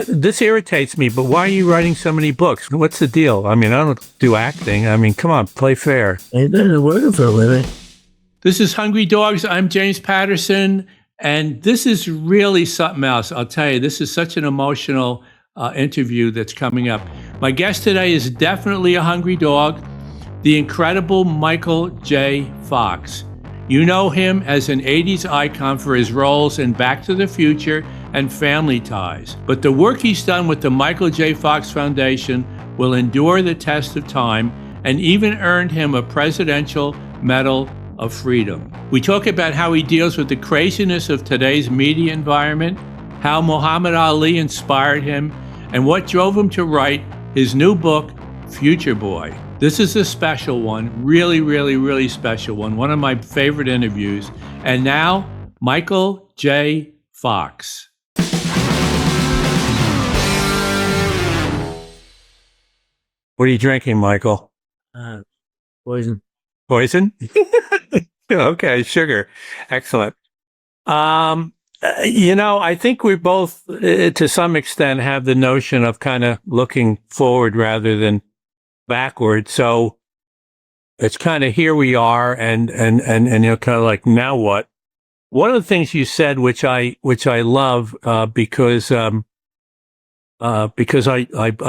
This irritates me, but why are you writing so many books? What's the deal? I mean, I don't do acting. I mean, come on, play fair. I've been working for a living. This is Hungry Dogs. I'm James Patterson, and this is really something else. I'll tell you, this is such an emotional interview that's coming up. My guest today is definitely a hungry dog, the incredible Michael J. Fox. You know him as an 80s icon for his roles in Back to the Future and Family Ties. But the work he's done with the Michael J. Fox Foundation will endure the test of time and even earned him a Presidential Medal of Freedom. We talk about how he deals with the craziness of today's media environment, how Muhammad Ali inspired him, and what drove him to write his new book, Future Boy. This is a special one, really, really, really special one of my favorite interviews. And now, Michael J. Fox. What are you drinking, Michael? Poison. Poison? Okay, sugar. Excellent. I think we both, to some extent, have the notion of kind of looking forward rather than backward. So it's kind of here we are and kind of like, now what? One of the things you said, which I love, because I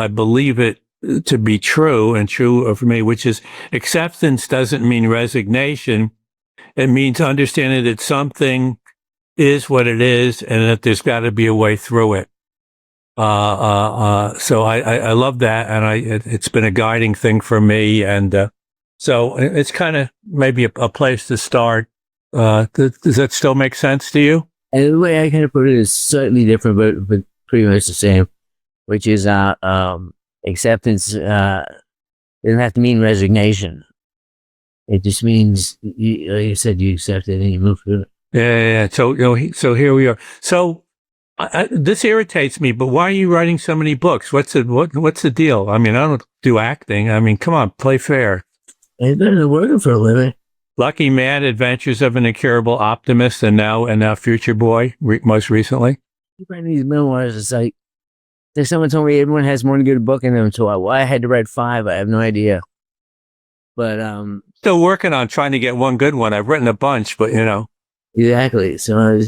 believe it to be true and true for me, which is acceptance doesn't mean resignation. It means understanding that something is what it is and that there's got to be a way through it. So I love that. And it's been a guiding thing for me. And, so it's kind of maybe a place to start. Does that still make sense to you? And the way I kind of put it is slightly different, but pretty much the same, which is, acceptance, doesn't have to mean resignation. It just means, like you said, you accept it and you move through it. Yeah. So here we are. So this irritates me, but why are you writing so many books? What's the deal? I mean, I don't do acting. I mean, come on, play fair. I've been working for a living. Lucky Man, Adventures of an Incurable Optimist, and now Future Boy, most recently. You write these memoirs, it's like, someone told me everyone has one good book in them, so I had to write 5. I have no idea. But, still working on trying to get one good one. I've written a bunch, but Exactly. So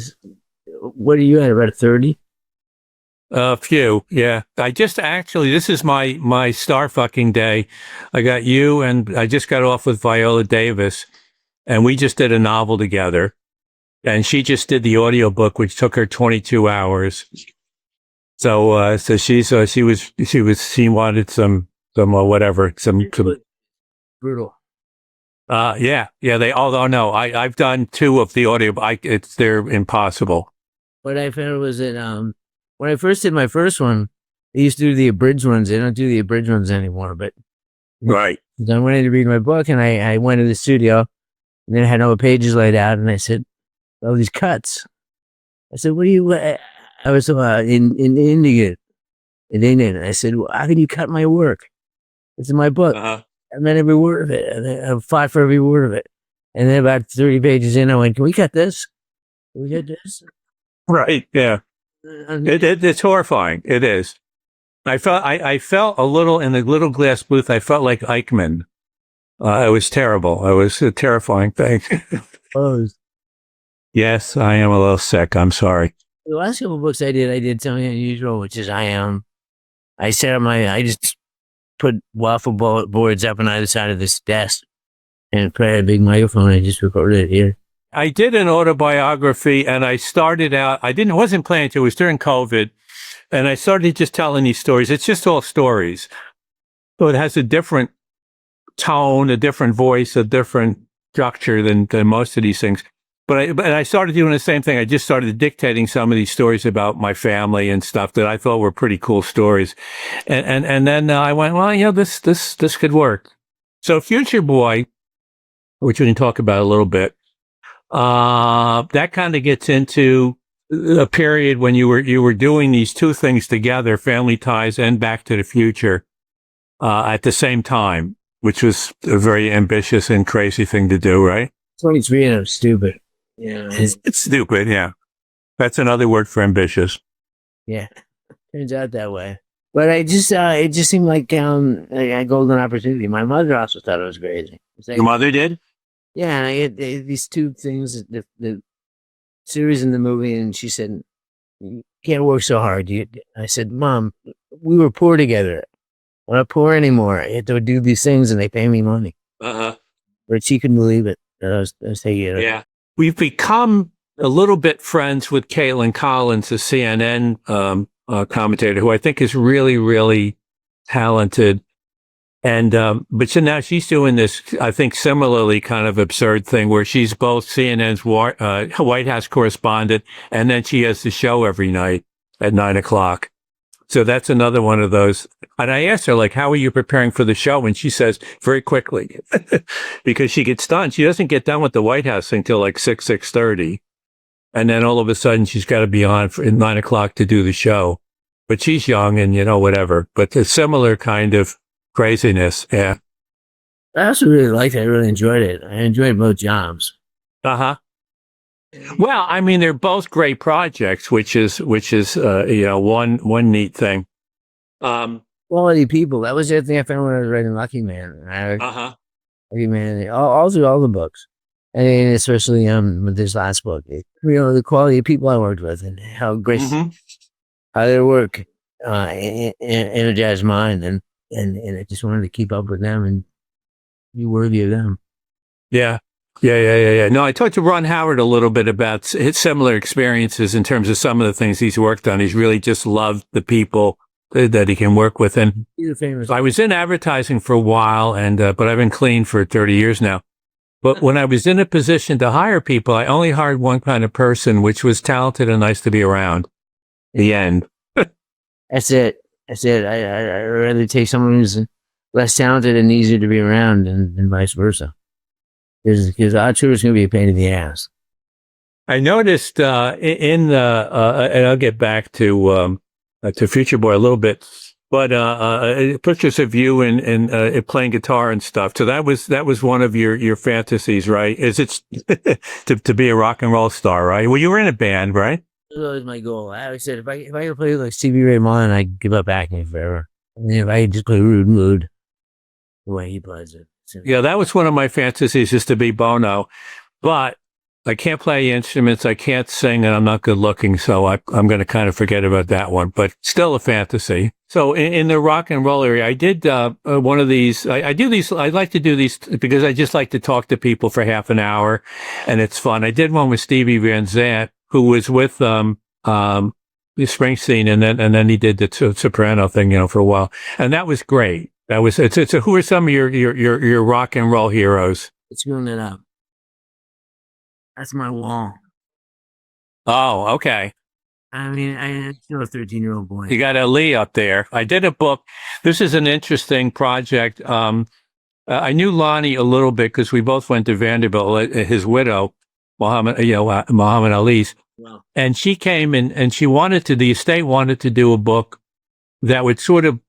what are you at, about 30? A few, yeah. I just actually, this is my star fucking day. I got you, and I just got off with Viola Davis, and we just did a novel together, and she just did the audiobook, which took her 22 hours. So she wanted some whatever, some brutal. They all no. I've done 2 of the audio. They're impossible. What I found was that when I first did my first one, they used to do the abridged ones. They don't do the abridged ones anymore. But right. I went in to read my book, and I went to the studio, and then I had all the pages laid out, and I said, "Oh, these cuts." I said, "What do you?" I was in Indian. I said, well, "How can you cut my work? It's in my book." Uh-huh. I meant every word of it, and I fought for every word of it. And then about 30 pages in, I went, "Can we cut this? Can we cut this?" Right. Yeah. It's horrifying. It is. I felt a little in the little glass booth. I felt like Eichmann. It was terrible. It was a terrifying thing. Yes, I am a little sick. I'm sorry. The last couple of books I did something unusual, which is I set up I just put waffle boards up on either side of this desk and put a big microphone. I just recorded it here. I did an autobiography, and I started out, wasn't planning to, it was during COVID, and I started just telling these stories. It's just all stories. So it has a different tone, a different voice, a different structure than most of these things. But I started doing the same thing. I just started dictating some of these stories about my family and stuff that I thought were pretty cool stories. And then I went, well, this could work. So Future Boy, which we can talk about a little bit, that kind of gets into a period when you were doing these 2 things together, Family Ties and Back to the Future, at the same time, which was a very ambitious and crazy thing to do, right? 23 and I'm stupid. Yeah. It's stupid, yeah. That's another word for ambitious. Yeah. Turns out that way. But it just seemed like a golden opportunity. My mother also thought it was crazy. It's like, Your mother did? yeah, and I had these two things, the series and the movie, and she said, "You can't work so hard." I said, "Mom, we were poor together. I'm not poor anymore. I had to do these things, and they pay me money." But she couldn't believe it. I was taking it. Yeah. We've become a little bit friends with Caitlin Collins, a CNN commentator who I think is really, really talented. And, but so now she's doing this, I think, similarly kind of absurd thing where she's both CNN's White House correspondent, and then she has the show every night at 9:00. So that's another one of those. And I asked her, like, how are you preparing for the show? And she says, very quickly, because she gets done. She doesn't get done with the White House thing till like 6:30. And then all of a sudden she's got to be on at 9:00 to do the show. But she's young and, whatever. But a similar kind of craziness. Yeah. I also really liked it. I really enjoyed it. I enjoyed both jobs. Uh-huh. Well, I mean, they're both great projects, which is one neat thing. Quality people. That was the other thing I found when I was writing Lucky Man. Lucky Man, all through all the books. I mean, especially with this last book, the quality of people I worked with and how great, how their work energized mine, and I just wanted to keep up with them and be worthy of them. Yeah. No, I talked to Ron Howard a little bit about his similar experiences in terms of some of the things he's worked on. He's really just loved the people that he can work with. And I was in advertising for a while, but I've been clean for 30 years now. But when I was in a position to hire people, I only hired one kind of person, which was talented and nice to be around. The end. That's it. I'd rather take someone who's less talented and easier to be around and vice versa. Because our tour is going to be a pain in the ass. I noticed and I'll get back to Future Boy a little bit, but pictures of you and playing guitar and stuff. So that was one of your fantasies, right? Is it to be a rock and roll star, right? Well, you were in a band, right? That was my goal. I always said if I could play like Stevie Ray Vaughan, I'd give up acting forever. I mean, if I could just play Rude Mood the way he plays it. Yeah, that was one of my fantasies, is to be Bono, but I can't play instruments, I can't sing, and I'm not good looking, so I'm going to kind of forget about that one, but still a fantasy. So in the rock and roll area, I did one of these. I do these. I like to do these because I just like to talk to people for half an hour, and it's fun. I did one with Stevie Van Zandt, who was with Springsteen, and then he did the soprano thing, for a while, and that was great. Who are some of your rock and roll heroes? Let's run it up. That's my wall. Oh, okay. I mean, I'm still a 13-year-old boy. You got Ali up there. I did a book. This is an interesting project. I knew Lonnie a little bit because we both went to Vanderbilt. His widow, Muhammad Ali's, wow. And she came and the estate wanted to do a book that would sort of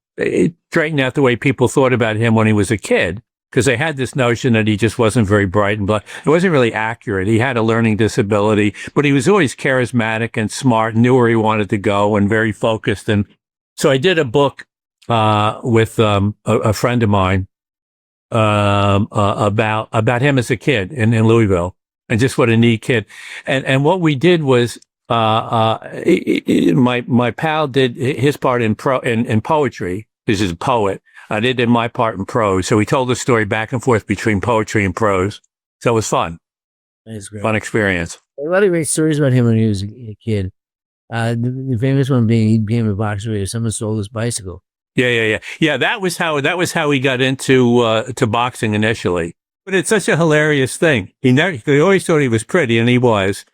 straighten out the way people thought about him when he was a kid, because they had this notion that he just wasn't very bright and black. It wasn't really accurate. He had a learning disability, but he was always charismatic and smart, knew where he wanted to go, and very focused. And so I did a book with a friend of mine about him as a kid in Louisville, and just what a neat kid. And what we did was my pal did his part in poetry. This is a poet. I did my part in prose. So we told the story back and forth between poetry and prose. So it was fun. That's great. Fun experience. A lot of great stories about him when he was a kid. The famous one being he became a boxer. Someone stole his bicycle. Yeah. That was how he got into to boxing initially. But it's such a hilarious thing. He always thought he was pretty, and he was.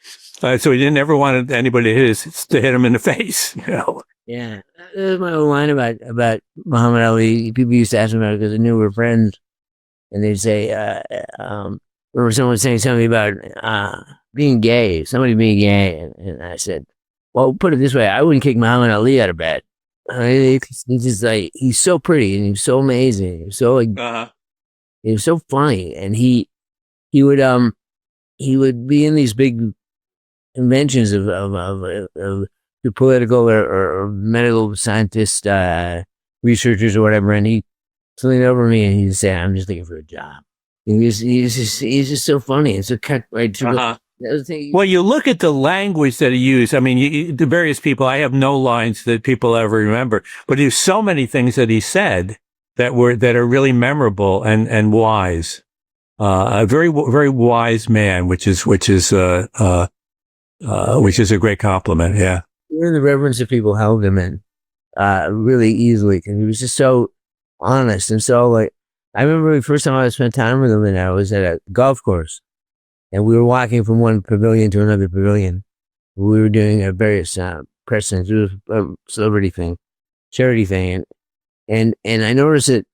So he didn't ever want anybody to hit him in the face. Yeah, that was my old line about Muhammad Ali. People used to ask me about it because they knew we were friends, and they'd say, or someone was saying something about being gay, somebody being gay, and I said, well, put it this way, I wouldn't kick Muhammad Ali out of bed. He's just like, he's so pretty and he's so amazing, he was so he was so funny, and he would be in these big conventions of to political or medical scientists, researchers or whatever, and he leaned over me and he said, "I'm just looking for a job." And he's just so funny. It's a cut right to the Well, you look at the language that he used. I mean, the various people, I have no lines that people ever remember, but there's so many things that he said that are really memorable and wise. A very, very wise man, which is a great compliment. Yeah. The reverence that people held him in, really easily. And he was just so honest. And so, like, I remember the first time I spent time with him, and I was at a golf course, and we were walking from one pavilion to another pavilion. We were doing a various press things. It was a celebrity thing, charity thing, and I noticed that,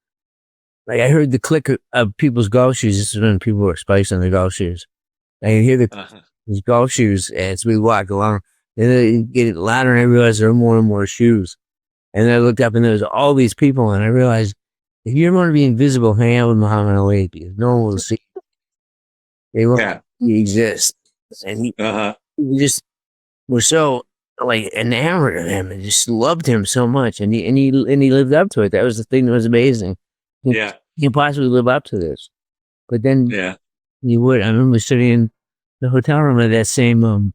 like, I heard the click of people's golf shoes. This is when people were spiced on their golf shoes. I could hear these golf shoes as we walked along, and they get louder, and I realized there were more and more shoes. And then I looked up, and there was all these people, and I realized, if you ever want to be invisible, hang out with Muhammad Ali, because no one will see you. They won't exist. And we just were so, like, enamored of him and just loved him so much. And he lived up to it. That was the thing that was amazing. Yeah. He could possibly live up to this. But then he would. I remember sitting in the hotel room at that same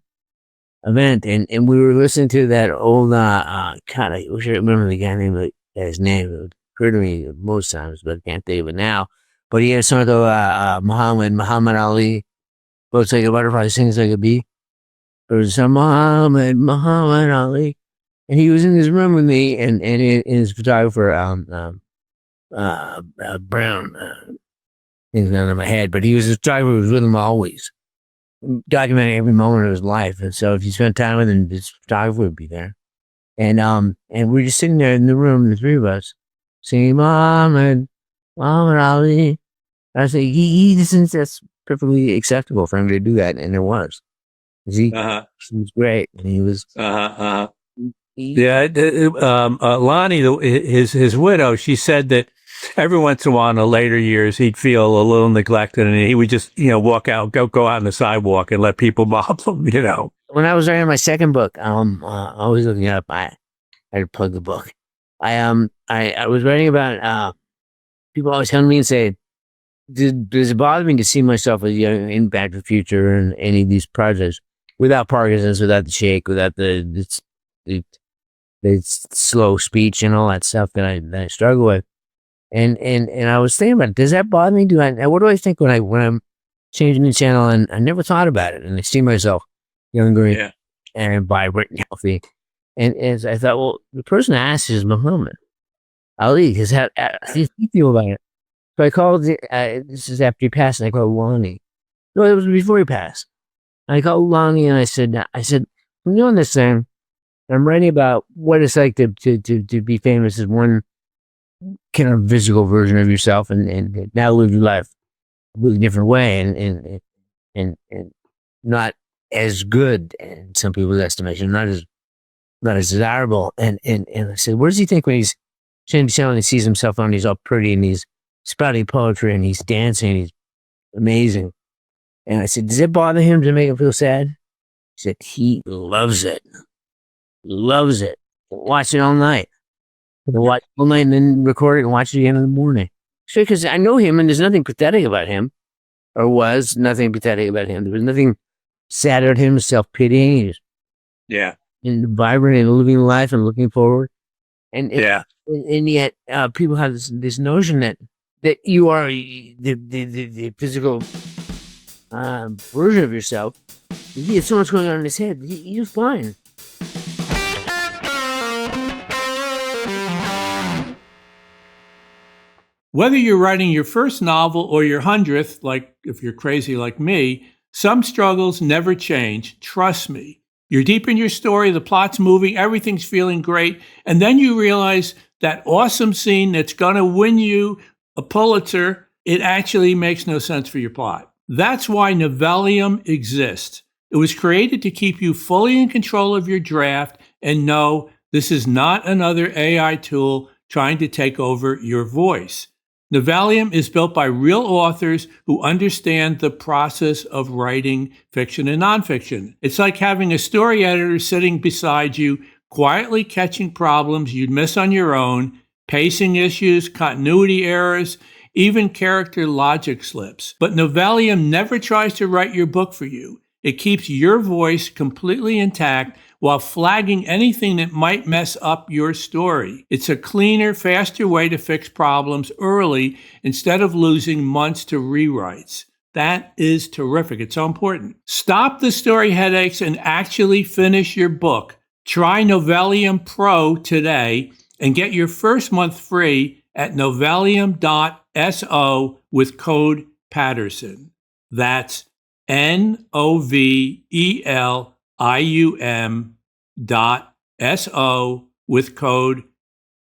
event, and we were listening to that old, God, I wish I remember the guy name, his name. It would occur to me most times, but I can't think of it now. But he had a song called Muhammad Ali, floats like a butterfly, sings like a bee. There was some Muhammad Ali. And he was in this room with me and his photographer, Brown, things out of my head, but he was his photographer who was with him always, documenting every moment of his life. And so if you spent time with him, his photographer would be there. And we're just sitting there in the room, the three of us, singing Muhammad Ali. I say he thinks that's perfectly acceptable for him to do that, and it was. He was great, and he was. Yeah, Lonnie, his widow, she said that every once in a while in the later years, he'd feel a little neglected, and he would just, walk out, go out on the sidewalk and let people mob him, When I was writing my second book, I was looking up. I had to plug the book. I was writing about people always come to me and say, does it bother me to see myself as in Back to the Future and any of these projects without Parkinson's, without the shake, without the slow speech and all that stuff that I struggle with? And I was thinking about it. Does that bother me? What do I think when I'm changing the channel? And I never thought about it. And I see myself younger and vibrant and healthy. And as I thought, well, the person I asked is Muhammad Ali. How do you feel about it? So I called, this is after he passed, and I called Lonnie. No, it was before he passed. I called Lonnie and I said, I'm doing this thing. I'm writing about what it's like to be famous as one kind of physical version of yourself and now live your life a really different way and not as good in some people's estimation, not as desirable. And I said, what does he think when he's changing the channel and he sees himself on, he's all pretty and he's spouting poetry and he's dancing and he's amazing. And I said, does it bother him to make him feel sad? He said, he loves it. Loves it. Watch it all night. Watch it all night and then record it and watch it again in the morning. Sure, because I know him and there's nothing pathetic about him. Or was nothing pathetic about him. There was nothing sad about him, self-pitying. And vibrant and living life and looking forward. And yet people have this notion that you are the physical version of yourself. He has so much going on in his head. You're fine. Whether you're writing your first novel or your 100th, like if you're crazy like me, some struggles never change. Trust me. You're deep in your story, the plot's moving, everything's feeling great, and then you realize that awesome scene that's going to win you a Pulitzer, it actually makes no sense for your plot. That's why Novellium exists. It was created to keep you fully in control of your draft, and no, this is not another AI tool trying to take over your voice. Novelium is built by real authors who understand the process of writing fiction and nonfiction. It's like having a story editor sitting beside you, quietly catching problems you'd miss on your own, pacing issues, continuity errors, even character logic slips. But Novelium never tries to write your book for you. It keeps your voice completely intact while flagging anything that might mess up your story. It's a cleaner, faster way to fix problems early instead of losing months to rewrites. That is terrific. It's so important. Stop the story headaches and actually finish your book. Try Novelium Pro today and get your first month free at novelium.so with code Patterson. That's NOVELIUM.SO with code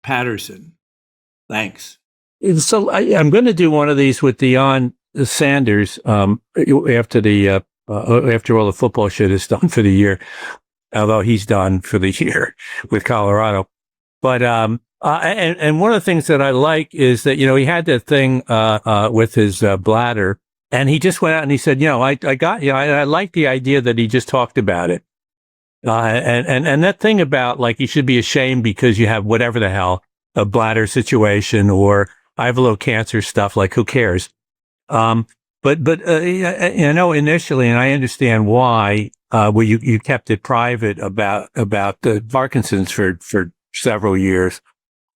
Patterson. Thanks. So I'm going to do one of these with Deion Sanders after all the football shit is done for the year, although he's done for the year with Colorado. But and one of the things that I like is that, he had that thing with his bladder. And he just went out and he said, I like the idea that he just talked about it. And that thing about like, you should be ashamed because you have whatever the hell, a bladder situation, or I have a little cancer stuff, like who cares? But initially, and I understand why, you kept it private about the Parkinson's for several years.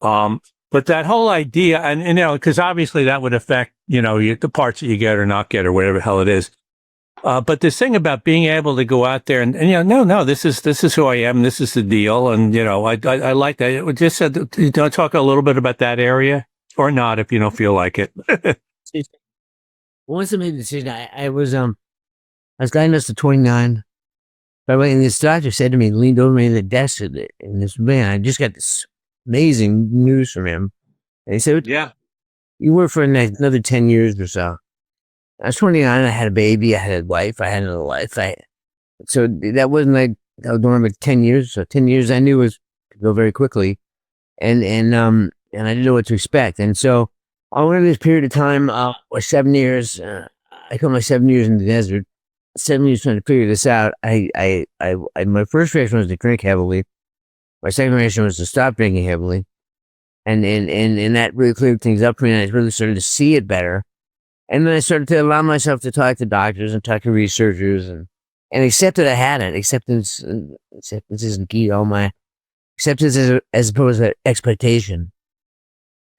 But that whole idea, and because obviously that would affect, the parts that you get or not get or whatever the hell it is. But this thing about being able to go out there and no, this is who I am. This is the deal. And, I like that. It just said, talk a little bit about that area or not, if you don't feel like it. Once I made the decision, I was diagnosed at 29. By the way, and this doctor said to me, leaned over me at the desk, and this man, I just got this amazing news from him. And he said, Yeah, you work for another 10 years or so. I was 29. I had a baby. I had a wife. I had another life. So that wasn't like, I was doing like 10 years. So 10 years I knew was to go very quickly. And I didn't know what to expect. And so over this period of time, or 7 years, I call my 7 years in the desert, 7 years trying to figure this out. My first reaction was to drink heavily. My second reaction was to stop drinking heavily. And that really cleared things up for me. And I really started to see it better. And then I started to allow myself to talk to doctors and talk to researchers and accept that I had it. Acceptance isn't key to all my acceptance as opposed to expectation.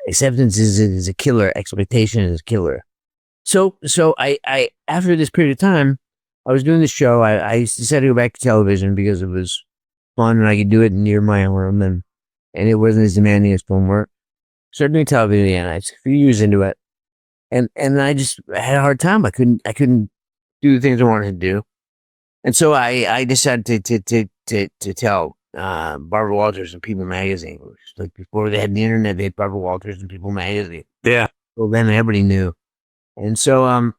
Acceptance is a killer. Expectation is a killer. So I after this period of time, I was doing this show. I decided to go back to television because it was fun and I could do it near my room and it wasn't as demanding as film work. Started doing television again. I was a few years into it. And I just had a hard time. I couldn't do the things I wanted to do. And so I decided to tell Barbara Walters and People Magazine. Which, like before they had the internet, they had Barbara Walters and People Magazine. Yeah. Well, then everybody knew. And so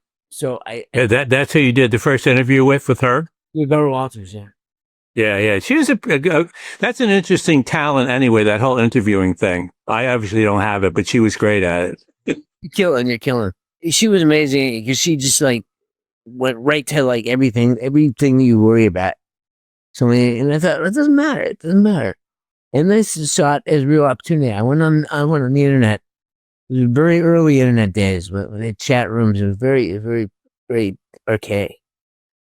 that's who you did the first interview with her? With Barbara Walters, yeah. Yeah. She was that's an interesting talent anyway, that whole interviewing thing. I obviously don't have it, but she was great at it. You're killing. She was amazing because she just like went right to like everything you worry about. So, and I thought, it doesn't matter. And I saw it as a real opportunity. I went on the internet. It was very early internet days when they had chat rooms. It was very, very, very archaic.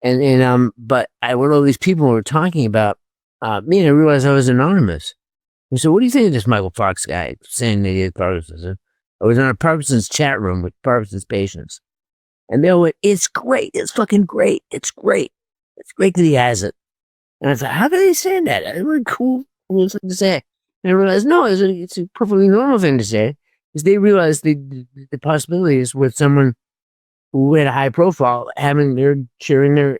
But I went all these people who were talking about me, and I realized I was anonymous. And so, what do you think of this Michael Fox guy saying that he had Parkinson's? I was in a Parkinson's chat room with Parkinson's patients. And they all went, it's great. It's fucking great. It's great. It's great that he has it. And I thought, how can they say that? That's really cool thing to say. And I realized, no, it's a perfectly normal thing to say. Because they realized the possibilities with someone who had a high profile sharing their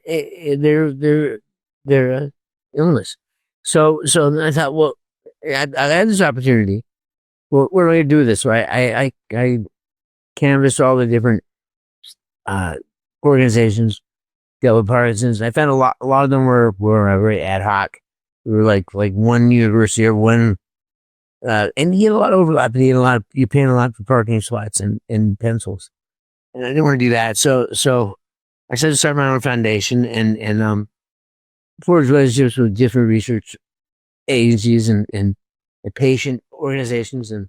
illness. So I thought, well, I had this opportunity. Well, what am I going to do with this? So I canvassed all the different organizations dealt with Parkinson's. I found a lot of them were very ad hoc. We were like one university or one And you get a lot of overlap. You're paying a lot for parking spots and pencils. And I didn't want to do that. So I started to start my own foundation and forged relationships with different research agencies and patient organizations. And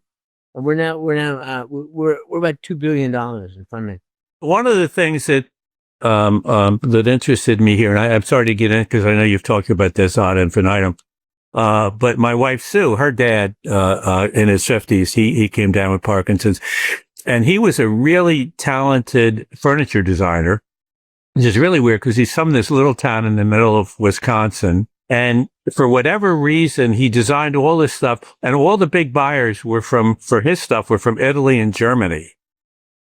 we're about $2 billion in funding. One of the things that that interested me here, and I'm sorry to get in because I know you've talked about this ad infinitum, but my wife Sue, her dad, in his 50s, he came down with Parkinson's, and he was a really talented furniture designer, which is really weird because he's from this little town in the middle of Wisconsin. And for whatever reason, he designed all this stuff, and all the big buyers for his stuff were from Italy and Germany.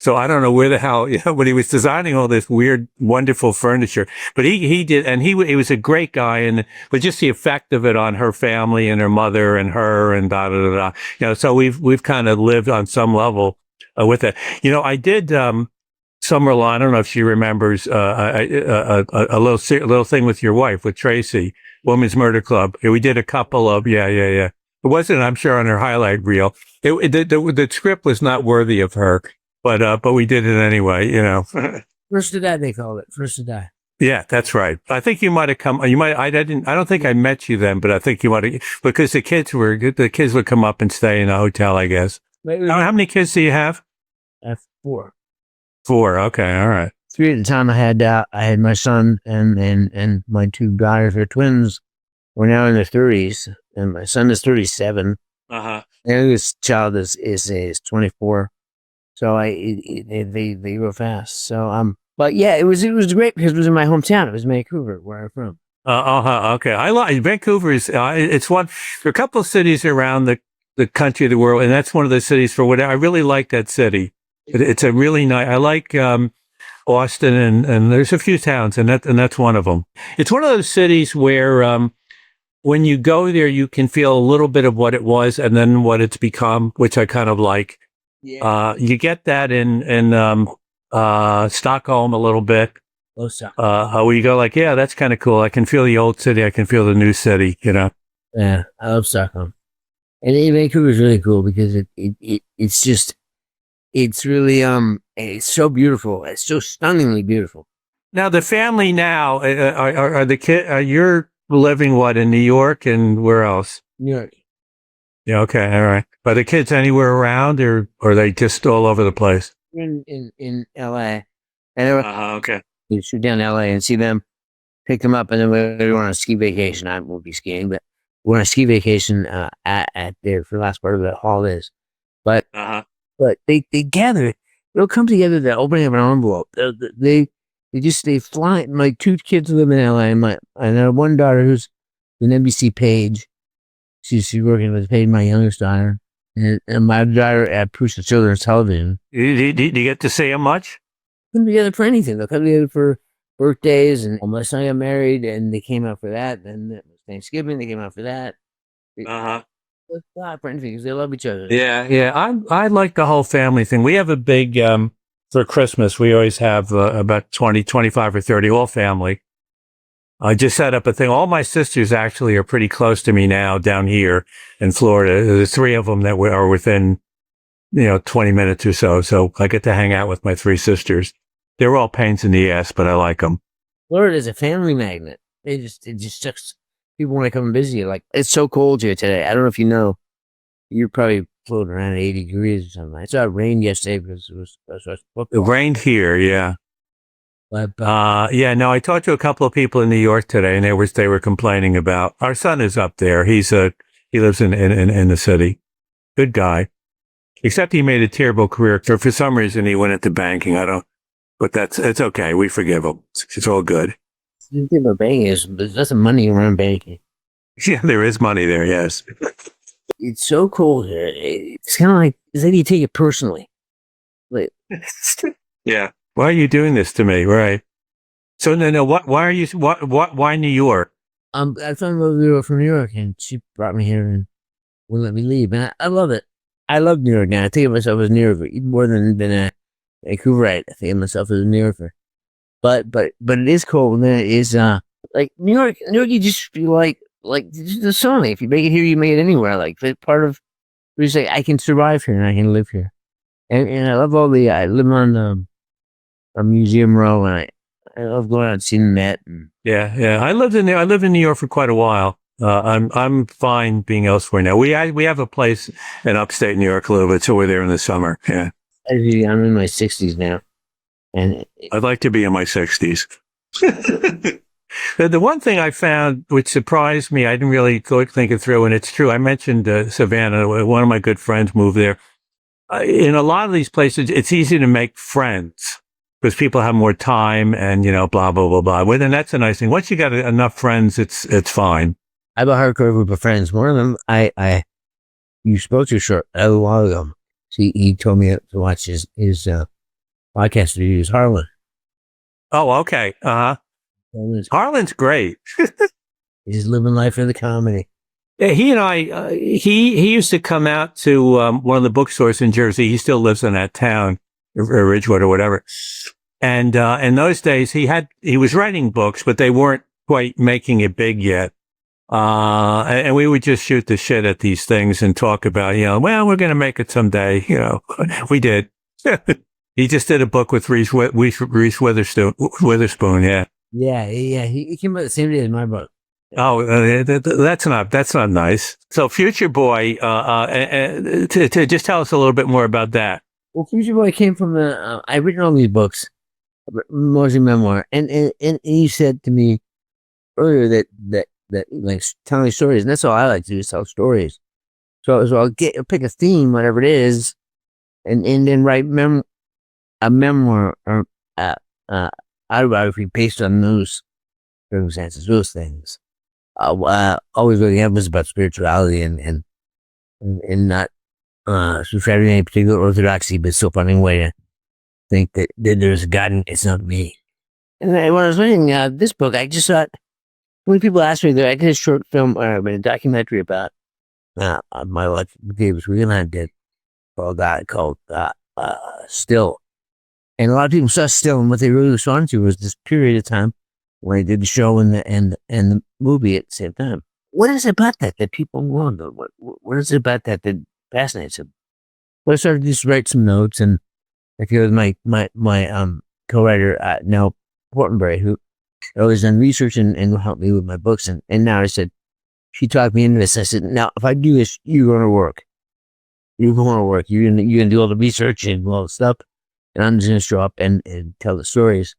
So I don't know where the hell, but he was designing all this weird, wonderful furniture. But he did, and he was a great guy, but just the effect of it on her family and her mother and her and da da da da. So we've kind of lived on some level with it. I did Summer Law. I don't know if she remembers a little thing with your wife, with Tracy, Women's Murder Club. We did a couple of yeah. It wasn't, I'm sure, on her highlight reel. The script was not worthy of her. But we did it anyway, First to die, they called it. First to die. Yeah, that's right. I think you might have come. I don't think I met you then, but I think you might have, because the kids would come up and stay in a hotel, I guess. How many kids do you have? I have 4. 4. Okay. All right. 3 at the time. I had my son and my 2 daughters, they're twins. We're now in their 30s, and my son is 37. Uh-huh. And this child is 24. So they grow fast. So but yeah, it was great because it was in my hometown. It was Vancouver, where I'm from. Okay. I like Vancouver. It's one. There are a couple of cities around the country, the world, and that's one of the cities for whatever. I really like that city. It's a really nice. I like Austin, and there's a few towns, and that's one of them. It's one of those cities where when you go there, you can feel a little bit of what it was and then what it's become, which I kind of like. Yeah. You get that in Stockholm a little bit. Where you go like, yeah, that's kind of cool. I can feel the old city. I can feel the new city, Yeah, I love Stockholm. And Vancouver is really cool because it's really, it's so beautiful. It's so stunningly beautiful. Now, the family now, are the kids, you're living in New York and where else? New York. Yeah, okay, all right. Are the kids anywhere around, or are they just all over the place? In L.A. And okay. You shoot down to L.A. and see them, pick them up, and then we're on a ski vacation. I won't be skiing, but we're on a ski vacation at there for the last part of the holidays. But they gather. They'll come together. They're opening up an envelope. They fly. My 2 kids live in L.A. And I have one daughter who's an NBC page. She's working with Paige, my youngest daughter, and my daughter at Prusa Children's Television. Do you get to see them much? Come together for anything. They'll come together for birthdays, and my son got married, and they came out for that. Then it was Thanksgiving, they came out for that. For anything because they love each other. Yeah. I like the whole family thing. We have a big for Christmas. We always have about 20, 25 or 30 all family. I just set up a thing. All my sisters actually are pretty close to me now down here in Florida. There's 3 of them that are within, 20 minutes or so. So I get to hang out with my 3 sisters. They're all pains in the ass, but I like them. Florida is a family magnet. It just sucks. People want to come and visit you. Like, it's so cold here today. I don't know if you know. You're probably floating around 80 degrees or something. I saw it rain yesterday because it rained here, yeah. But, I talked to a couple of people in New York today, and they were complaining about our son is up there. He lives in the city. Good guy, except he made a terrible career. For some reason, he went into banking. But it's okay. We forgive him. It's all good. The thing about banking is there's lots of money around banking. Yeah, there is money there. Yes. It's so cold here. It's kind of like it's like you take it personally. Like, yeah. Why are you doing this to me? Right. So no. Why New York? I found a girl from New York, and she brought me here and wouldn't let me leave. And I love it. I love New York now. I think of myself as a New Yorker, even more than a Vancouverite. I think of myself as a New Yorker. But it is cold, and it is like New York. You just feel like the sun. If you make it here, you make it anywhere. Like part of he's like, I can survive here and I can live here. And I love I live on a museum row, and I love going out and seeing the Met. Yeah. I lived in there. I lived in New York for quite a while. I'm fine being elsewhere now. We have a place in upstate New York a little bit, so we're there in the summer. Yeah. I'm in my 60s now, and I'd like to be in my 60s. The one thing I found which surprised me, I didn't really think it through, and it's true. I mentioned Savannah. One of my good friends moved there. In a lot of these places, it's easy to make friends because people have more time and, blah, blah, blah, blah. Well, then that's a nice thing. Once you got enough friends, it's fine. I have a hardcore group of friends. One of them, you spoke to short a while ago. He told me to watch his podcast reviews, Harlan. Oh, okay. Harlan's great. He's living life in the comedy. Yeah, he and I, he used to come out to one of the bookstores in Jersey. He still lives in that town, or Ridgewood or whatever. And in those days, he was writing books, but they weren't quite making it big yet. And we would just shoot the shit at these things and talk about, well, we're going to make it someday. We did. He just did a book with Reese Witherspoon. Yeah. Yeah. He came out the same day as my book. Oh, that's not nice. So Future Boy, to just tell us a little bit more about that. Well, Future Boy came from I've written all these books, mostly memoir. And he said to me earlier that like telling stories, and that's all I like to do is tell stories. So I'll pick a theme, whatever it is, and then write a memoir or autobiography based on those circumstances, those things. Always with the emphasis about spirituality and not subscribing to any particular orthodoxy, but still finding a way to think that there's a God and it's not me. And when I was reading this book, I just thought, when people ask me that, I did a short film, a documentary about my life. Davis Whelan did called Still, and a lot of people saw Still, and what they really responded to was this period of time when I did the show and the movie at the same time. What is it about that people want? What is it about that fascinates them? Well, I started to just write some notes, and I feel with my co-writer Nell Portenberry, who always done research and helped me with my books, and now I said, she talked me into this. I said, now if I do this, you're going to work. You're going to work. You're going to do all the research and all the stuff, and I'm just going to show up and tell the stories.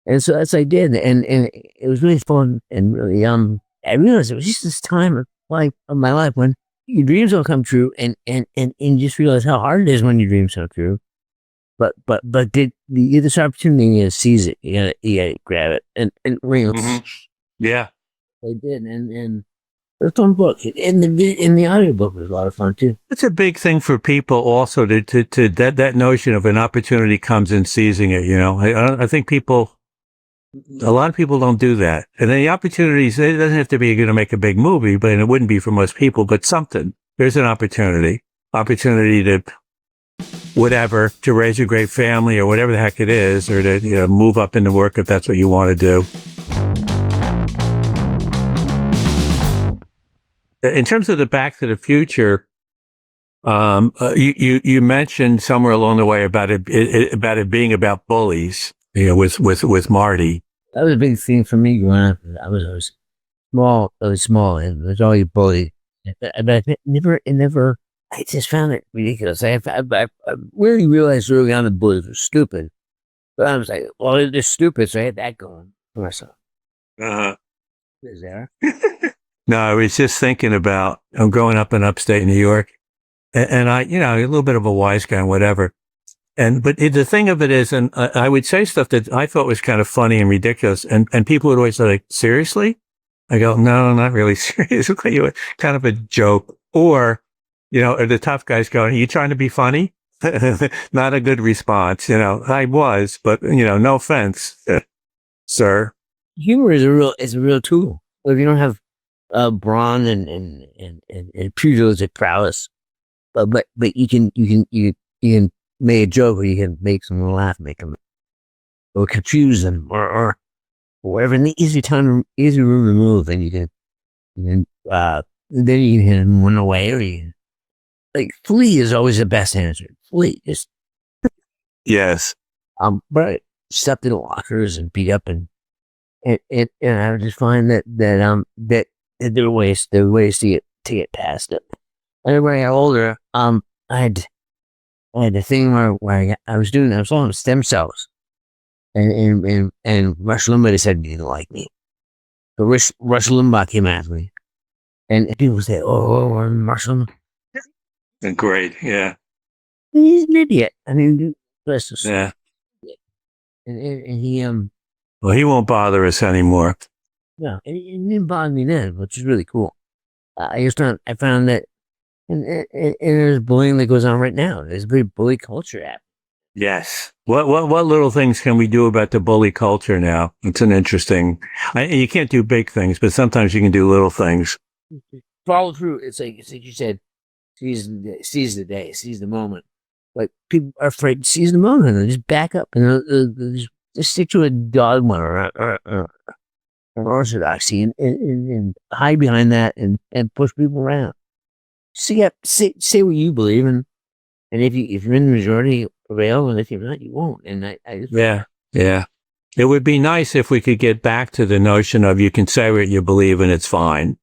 And so that's what I did, and it was really fun and really I realized it was just this time of my life when your dreams don't come true, and you just realize how hard it is when your dreams come true. But you get this opportunity to seize it. You gotta grab it and real. Mm-hmm. Yeah, I did, and it was a fun book. And the audiobook was a lot of fun too. It's a big thing for people also to that notion of an opportunity comes in seizing it. I think a lot of people don't do that. And then the opportunities, it doesn't have to be going to make a big movie, but it wouldn't be for most people, but something. There's an opportunity to whatever, to raise a great family or whatever the heck it is, or to move up into work if that's what you want to do. In terms of the Back to the Future, you mentioned somewhere along the way about it being about bullies, with Marty. That was a big thing for me growing up. I was small, and it was always bullied. But it never. I just found it ridiculous. I really realized early on the bullies were stupid. But I was like, well, they're stupid, so I had that going for myself. Uh-huh. Is there? No, I was just thinking about, I'm growing up in upstate New York, and I, a little bit of a wise guy and whatever. But the thing of it is, and I would say stuff that I thought was kind of funny and ridiculous, and people would always say, like, seriously? I go, no, not really serious. Kind of a joke. Or, the tough guys go, are you trying to be funny? Not a good response. I was, but, no offense, sir. Humor is a real tool. If you don't have brawn and pugilistic prowess, but you can make a joke, or you can make someone laugh, make them, or confuse them, or whatever. In the easy room to move, and you can then you can hit them one away, or you like flee is always the best answer. Flee, just Yes. but stuffed in lockers and beat up and I just find that there are ways to get past it. And when I got older, I had a thing where I was on stem cells, and Rush Limbaugh said he didn't like me, but Rush Limbaugh came after me, and people say, "Oh, I'm Rush Limbaugh." Great. Yeah. He's an idiot. I mean, Yeah. and he Well, he won't bother us anymore. no, and it didn't bother me then, which is really cool. I found that, and there's bullying that goes on right now. There's a big bully culture app. Yes. What little things can we do about the bully culture now? It's an interesting. You can't do big things, but sometimes you can do little things. Follow through. It's like you said, seize the day, seize the moment. Like people are afraid to seize the moment and just back up and just stick to a dogma or orthodoxy and hide behind that and push people around. Say what you believe, and if you're in the majority, prevail, and if you're not, you won't. And I just, Yeah. It would be nice if we could get back to the notion of you can say what you believe and it's fine,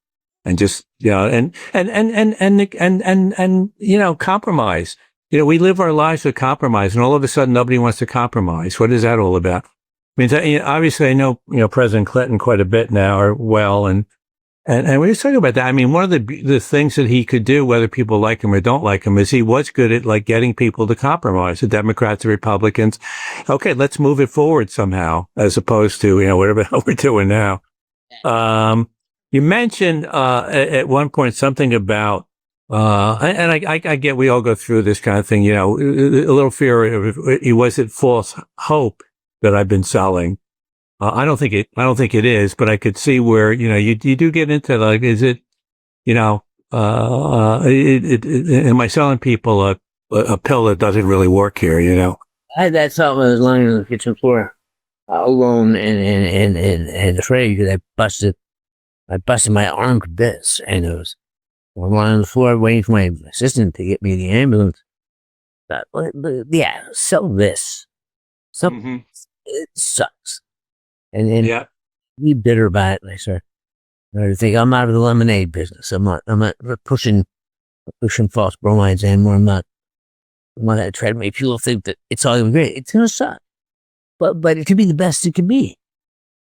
and just and compromise. We live our lives with compromise, and all of a sudden nobody wants to compromise. What is that all about? I mean, obviously I know President Clinton quite a bit now, or well, and we were talking about that. I mean, one of the things that he could do, whether people like him or don't like him, is he was good at like getting people to compromise, the Democrats, the Republicans. Okay, let's move it forward somehow, as opposed to whatever the hell we're doing now. You mentioned at one point something about, and I get we all go through this kind of thing. A little fear of was it false hope that I've been selling. I don't think it is, but I could see where, you do get into like, is it, am I selling people a pill that doesn't really work here, I had that thought when I was lying on the kitchen floor, alone and afraid because I busted my arm to bits, and I'm lying on the floor waiting for my assistant to get me the ambulance. But yeah, sell this. It sucks. And be bitter about it. And I started to think I'm out of the lemonade business. I'm not pushing false bromides anymore. I'm not trying to make people think that it's all going to be great. It's going to suck, but it could be the best it can be.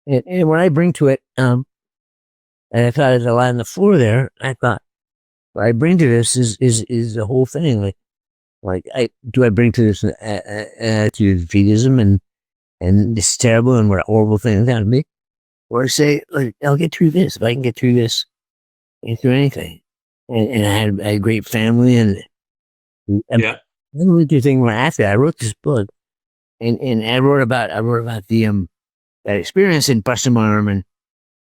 And when I bring to it, and I thought as I lie on the floor there, I thought what I bring to this is the whole thing. Like I bring to this attitude of defeatism and this is terrible and what a horrible thing has happened to me. Or say, like, I'll get through this. If I can get through this, I can get through anything. And I had a great family and the other thing where after I wrote this book and I wrote about the that experience in busting my arm, and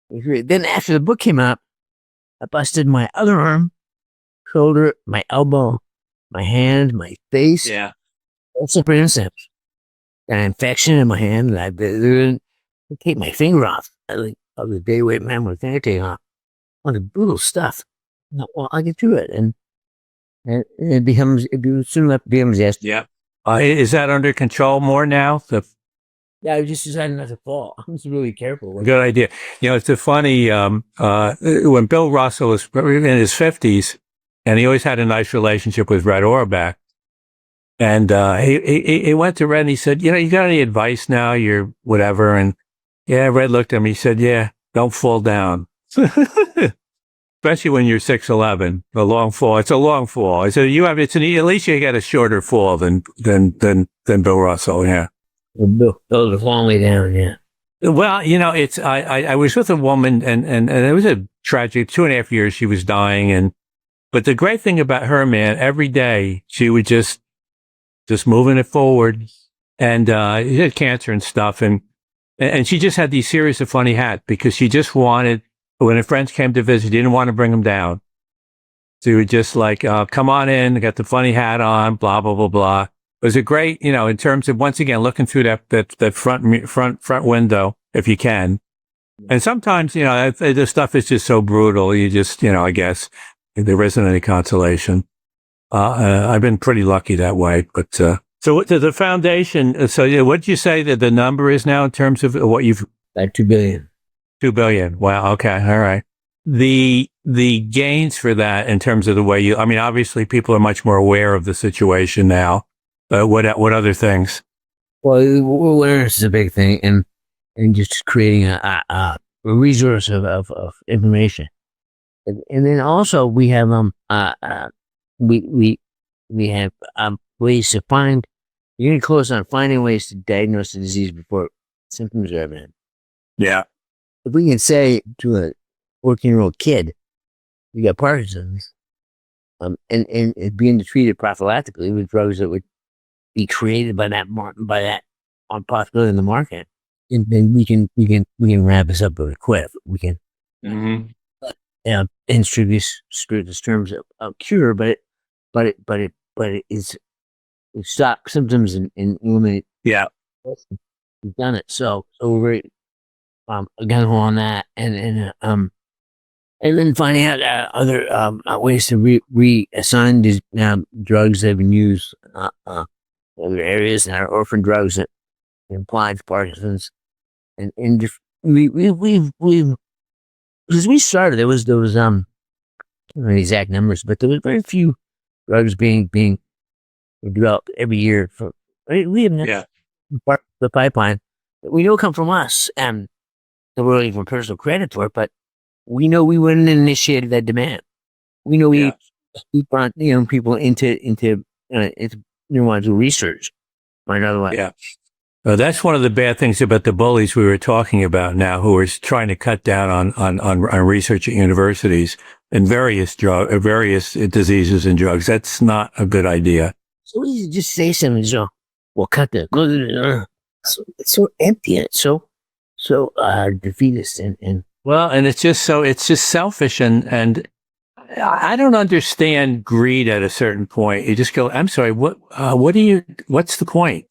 then after the book came out, I busted my other arm, shoulder, my elbow, my hand, my face. Yeah. All separate insteps. An infection in my hand, and I take my finger off. I the day weight man with finger take off. All the brutal stuff. Well, I get through it, and it soon enough becomes yes. Yeah. Is that under control more now? Yeah, I just decided not to fall. I was really careful. Good idea. It's a funny, when Bill Russell was in his 50s, and he always had a nice relationship with Red Auerbach. And he went to Red and he said, you got any advice now? You're whatever. And Red looked at him. He said, don't fall down. Especially when you're 6'11", a long fall. It's a long fall. I said, at least you got a shorter fall than Bill Russell. Yeah. Bill was a long way down. Yeah. Well, I was with a woman and it was a tragic 2.5 years. She was dying. But the great thing about her, man, every day she would just moving it forward. And she had cancer and stuff. And she just had these series of funny hats because she just wanted, when her friends came to visit, she didn't want to bring them down. So you would just like, come on in, got the funny hat on, blah, blah, blah, blah. It was a great, in terms of, once again, looking through that front window, if you can. And sometimes, the stuff is just so brutal. You just, I guess there isn't any consolation. I've been pretty lucky that way. But so what to the foundation? So what did you say that the number is now in terms of what you've Like 2 billion. 2 billion? Wow. Okay. All right. The gains for that in terms of the way I mean, obviously people are much more aware of the situation now. What other things? Well, awareness is a big thing, and just creating a resource of information, and then also we have we have ways to find. You're getting close on finding ways to diagnose the disease before symptoms are evident. Yeah. If we can say to a 14-year-old kid, you got Parkinson's, and it being treated prophylactically with drugs that would be created by that possibility in the market, and then we can wrap this up really quick. We can introduce these terms of cure, but it is it stop symptoms and eliminate. Yeah. We've done it. So we're very again on that, and then finding out other ways to reassign these drugs that have been used other areas that are orphan drugs that imply Parkinson's, and we've because we started there was I don't know the exact numbers, but there was very few drugs being developed every year. We have part of the pipeline that we know come from us, and so we're looking for personal credit for it, but we know we wouldn't have initiated that demand. We know we brought people into neurological research or another way. Yeah. That's one of the bad things about the bullies we were talking about now, who are trying to cut down on research at universities and various diseases and drugs. That's not a good idea. So easy to just say something, so we'll cut that. It's so empty and it's so defeatist and well, and it's just selfish and I don't understand greed at a certain point. You just go, I'm sorry, what's the point?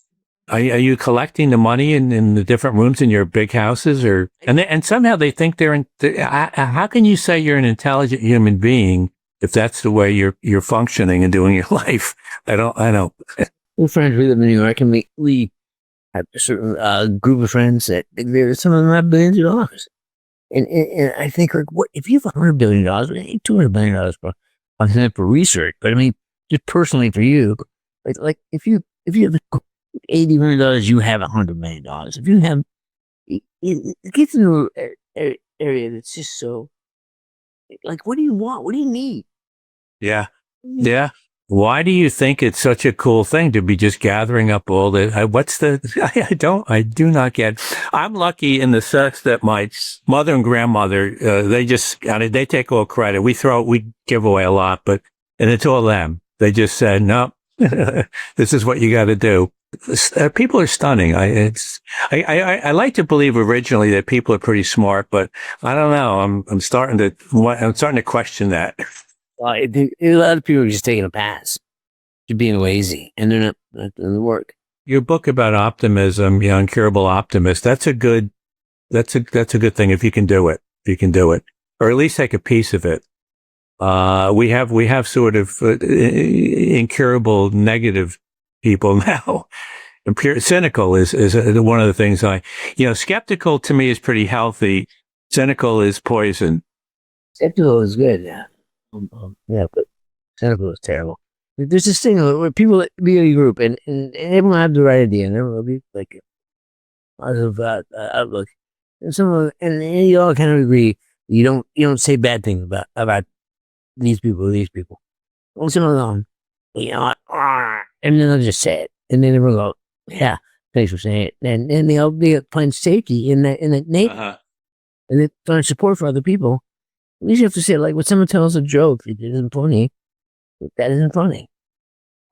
Are you collecting the money in the different rooms in your big houses and somehow they think how can you say you're an intelligent human being if that's the way you're functioning and doing your life? I don't. We're friends. We live in New York and we have a certain group of friends that some of them have billions of dollars. And I think, like, what if you have $100 billion, $200 billion for research? But I mean, just personally for you, like if you have $80 million, you have $100 million. If you have, it gets into an area that's just so, like, what do you want? What do you need? Yeah. Yeah. Why do you think it's such a cool thing to be just gathering up all the, I do not get. I'm lucky in the sense that my mother and grandmother, they take all credit. We give away a lot, and it's all them. They just said, no, this is what you got to do. People are stunning. I like to believe originally that people are pretty smart, but I don't know. I'm starting to question that. A lot of people are just taking a pass, just being lazy, and they're not doing the work. Your book about optimism, Incurable Optimist, that's a good thing if you can do it. If you can do it, or at least take a piece of it. We have sort of incurable negative people now. Cynical is one of the things skeptical to me is pretty healthy. Cynical is poison. Skeptical is good, yeah. But cynical is terrible. There's this thing where people be in a group and everyone have the right idea and everyone will be like positive outlook. And you all kind of agree. You don't say bad things about these people. Well, some of them, and then they'll just say it, and then everyone go, yeah, thanks for saying it, and they find safety in that name, and they find support for other people. At least you have to say, like, when someone tells a joke, it isn't funny. That isn't funny.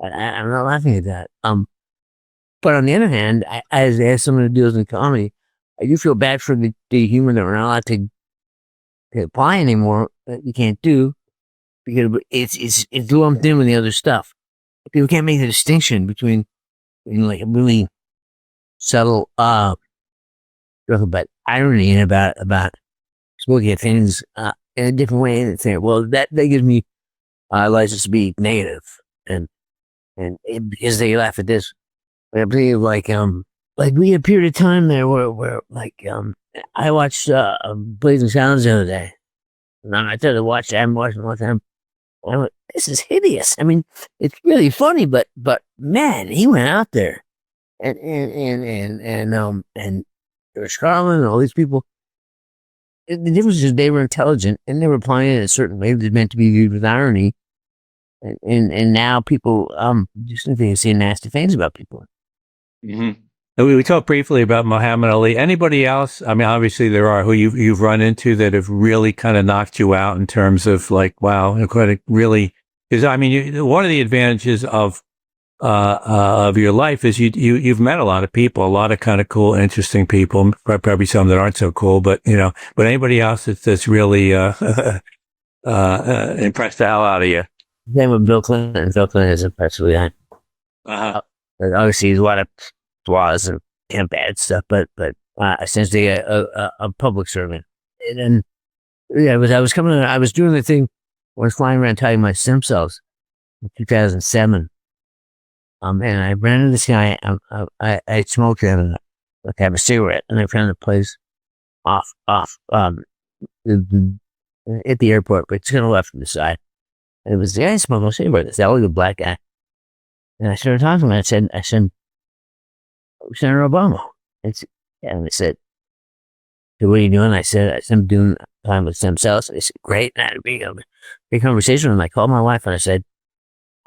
I'm not laughing at that. But on the other hand, as someone who deals in comedy, I do feel bad for the humor that we're not allowed to apply anymore. That you can't do because it's lumped in with the other stuff. People can't make the distinction between like a really subtle joke about irony and about looking at things in a different way and saying, well, that gives me license to be negative. because they laugh at this. But I believe like we had a period of time there where I watched Blazing Sounds the other day. And I started to watch it. I haven't watched it in a long time. And I went, this is hideous. I mean, it's really funny, but man, he went out there and George Carlin and all these people. The difference is they were intelligent and they were applying it a certain way that meant to be viewed with irony. And now people just think and say nasty things about people. Mm-hmm. We talked briefly about Muhammad Ali. Anybody else? I mean, obviously there are who you've run into that have really kind of knocked you out in terms of like, wow, quite really. Because I mean, one of the advantages of your life is you've met a lot of people, a lot of kind of cool, interesting people. Probably some that aren't so cool, but but anybody else that's really impressed the hell out of you. Same with Bill Clinton. Bill Clinton is impressed with that. Obviously, there's a lot of flaws and bad stuff, but essentially a public servant. And then, I was doing the thing. I was flying around talking my stem cells in 2007. And I ran into this guy. I smoked and I have a cigarette, and I found a place off at the airport, but it's kind of left from the side. And it was the guy smoking a cigarette. This elderly black guy. And I started talking to him. And I said, Senator Obama. And I said, so what are you doing? I said, I'm doing time with stem cells. And they said, great. And I had a big conversation with him. I called my wife and I said,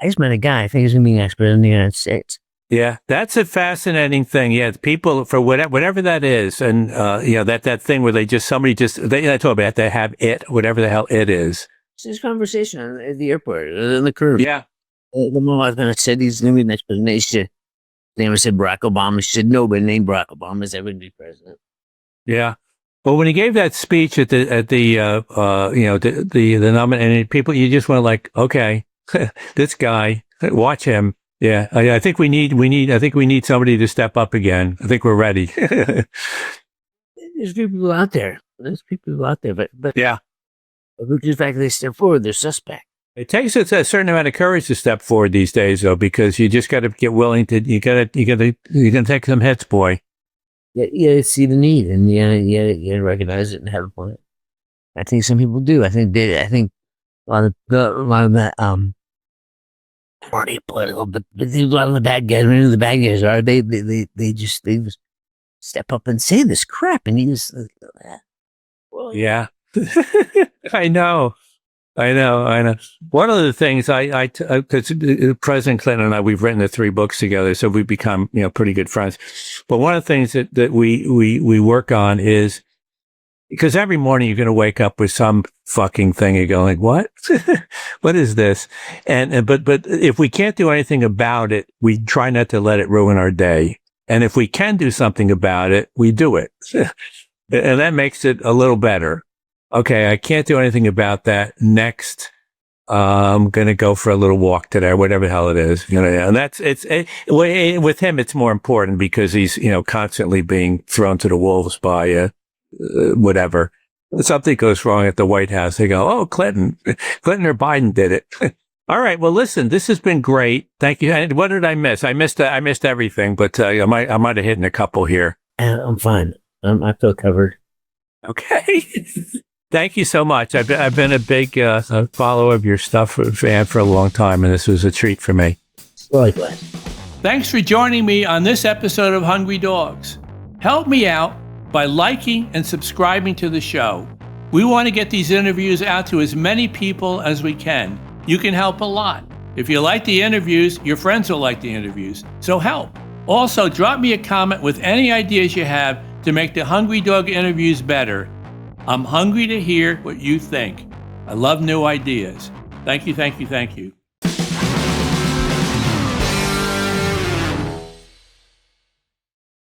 I just met a guy. I think he's going to be an expert in the United States. Yeah, that's a fascinating thing. Yeah, people for whatever that is, and that thing where somebody I told me that they have it, whatever the hell it is. It's this conversation at the airport, in the curve. Yeah. The mom was going to say he's going to be an expert. And they never said Barack Obama. She said nobody named Barack Obama is ever going to be president. Yeah. Well, when he gave that speech at the nominated people, you just went like, okay, this guy, watch him. Yeah, I think we need somebody to step up again. I think we're ready. There's people out there. But yeah, the fact that they step forward, they're suspect. It takes a certain amount of courage to step forward these days, though, because you just got to get willing to. You can take some hits, boy. Yeah, see the need, and you recognize it and have a plan. I think some people do. I think a lot of that party political, but a lot of the bad guys. Many of the bad guys are they just step up and say this crap, and you just well, yeah. I know. One of the things because President Clinton and I, we've written the 3 books together, so we've become, pretty good friends. But one of the things that we work on is, because every morning you're going to wake up with some fucking thing. You go like, what? What is this? But if we can't do anything about it, we try not to let it ruin our day. And if we can do something about it, we do it. And that makes it a little better. Okay, I can't do anything about that. Next, I'm going to go for a little walk today, or whatever the hell it is. And with him, it's more important because he's, constantly being thrown to the wolves by, whatever. Something goes wrong at the White House. They go, oh, Clinton or Biden did it. All right. Well, listen, this has been great. Thank you. And what did I miss? I missed everything, but I might have hit a couple here. I'm fine. I feel covered. Okay. Thank you so much. I've been a big follower of your stuff, fan for a long time, and this was a treat for me. Likewise. Thanks for joining me on this episode of Hungry Dogs. Help me out by liking and subscribing to the show. We want to get these interviews out to as many people as we can. You can help a lot. If you like the interviews, your friends will like the interviews, so help. Also, drop me a comment with any ideas you have to make the Hungry Dog interviews better. I'm hungry to hear what you think. I love new ideas. Thank you.